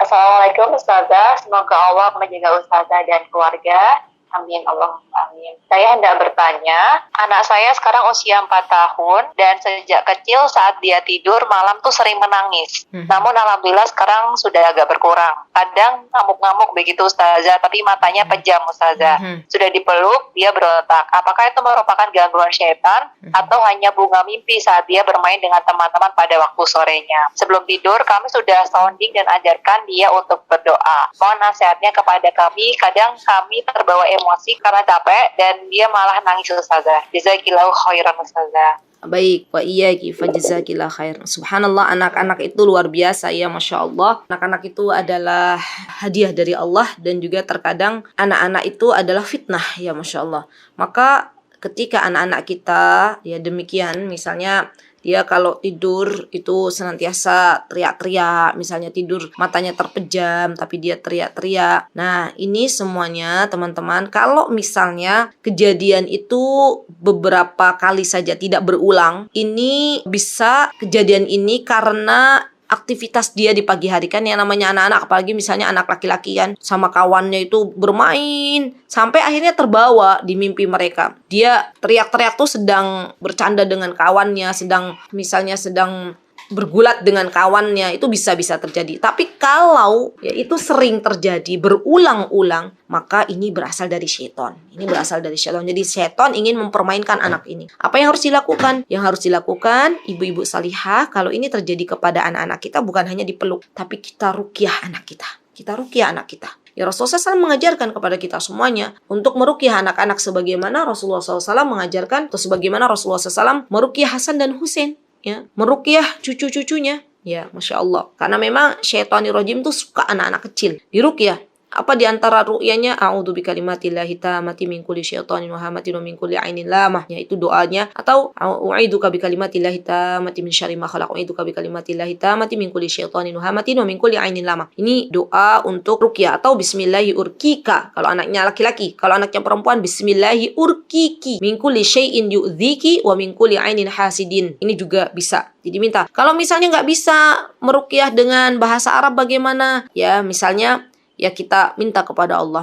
Assalamualaikum Ustazah, semoga Allah menjaga Ustazah dan keluarga. Amin, Allahumma amin. Saya hendak bertanya, anak saya sekarang usia 4 tahun dan sejak kecil saat dia tidur malam tuh sering menangis. Namun alhamdulillah sekarang sudah agak berkurang. Kadang ngamuk-ngamuk begitu Ustazah, tapi matanya pejam Ustazah. Sudah dipeluk, dia berotak. Apakah itu merupakan gangguan syaitan atau hanya bunga mimpi saat dia bermain dengan teman-teman pada waktu sorenya? Sebelum tidur, kami sudah sounding dan ajarkan dia untuk berdoa. Mohon nasihatnya kepada kami, kadang kami terbawa emosi karena capek dan dia malah nangis Ustazah. Jazakillahu khairan Ustazah. Baik, wa iyyaki fajazakillah khair. Subhanallah, anak-anak itu luar biasa ya, Masya Allah. Anak-anak itu adalah hadiah dari Allah dan juga terkadang anak-anak itu adalah fitnah ya, Masya Allah. Maka ketika anak-anak kita ya demikian, misalnya dia kalau tidur itu senantiasa teriak-teriak, misalnya tidur matanya terpejam tapi dia teriak-teriak. Nah, ini semuanya teman-teman, kalau misalnya kejadian itu beberapa kali saja tidak berulang, ini bisa kejadian ini karena aktivitas dia di pagi hari. Kan yang namanya anak-anak, apalagi misalnya anak laki-laki kan, sama kawannya itu bermain sampai akhirnya terbawa di mimpi mereka. Dia teriak-teriak tuh sedang bercanda dengan kawannya, sedang bergulat dengan kawannya, itu bisa terjadi. Tapi kalau ya itu sering terjadi berulang-ulang, maka ini berasal dari syaitan. Ini berasal dari syaitan. Jadi syaitan ingin mempermainkan anak ini. Apa yang harus dilakukan? Yang harus dilakukan ibu-ibu salihah, kalau ini terjadi kepada anak-anak kita, bukan hanya dipeluk, tapi kita ruqyah anak kita. Kita ruqyah anak kita. Ya, Rasulullah SAW mengajarkan kepada kita semuanya untuk meruqyah anak-anak sebagaimana Rasulullah SAW mengajarkan, atau sebagaimana Rasulullah SAW meruqyah Hasan dan Husain. Ya, meruqyah cucu-cucunya. Ya, Masya Allah. Karena memang syaitanir rajim tuh suka anak-anak kecil. Diruqyah. Apa diantara ruqyahnya? A'udzu bikalimatillahi tammati min kulli syaitanin wa hamatin wa min kulli ainin lamah. Ya, itu doanya. Atau a'udzuka bikalimatillahi tammati min syarri ma khalaq. A'udzuka bikalimatillahi tammati min kulli syaitanin wa hamatin wa min kulli ainin lamah. Ini doa untuk ruqyah. Atau bismillahi urkika kalau anaknya laki-laki. Kalau anaknya perempuan, bismillahi urkiki min kulli syai'in yu'dziki wa min kulli ainin hasidin. Ini juga bisa. Jadi minta. Kalau misalnya nggak bisa meruqyah dengan bahasa Arab, bagaimana? Ya, misalnya ya kita minta kepada Allah,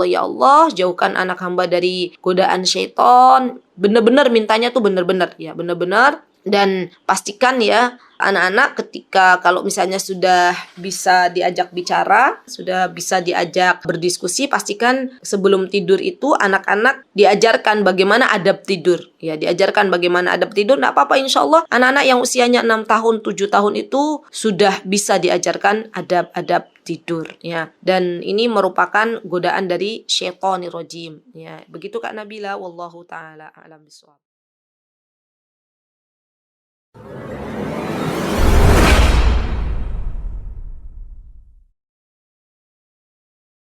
ya Allah, jauhkan anak hamba dari godaan syaitan. Benar-benar mintanya tuh benar-benar ya, benar-benar. Dan pastikan ya anak-anak ketika kalau misalnya sudah bisa diajak bicara, sudah bisa diajak berdiskusi, pastikan sebelum tidur itu anak-anak diajarkan bagaimana adab tidur. Ya, diajarkan bagaimana adab tidur. Nggak apa-apa, insya Allah anak-anak yang usianya 6 tahun, 7 tahun itu sudah bisa diajarkan adab-adab tidur ya. Dan ini merupakan godaan dari syaitanir rajim ya. Begitu Kak Nabila, wallahu taala a'lam bishawab.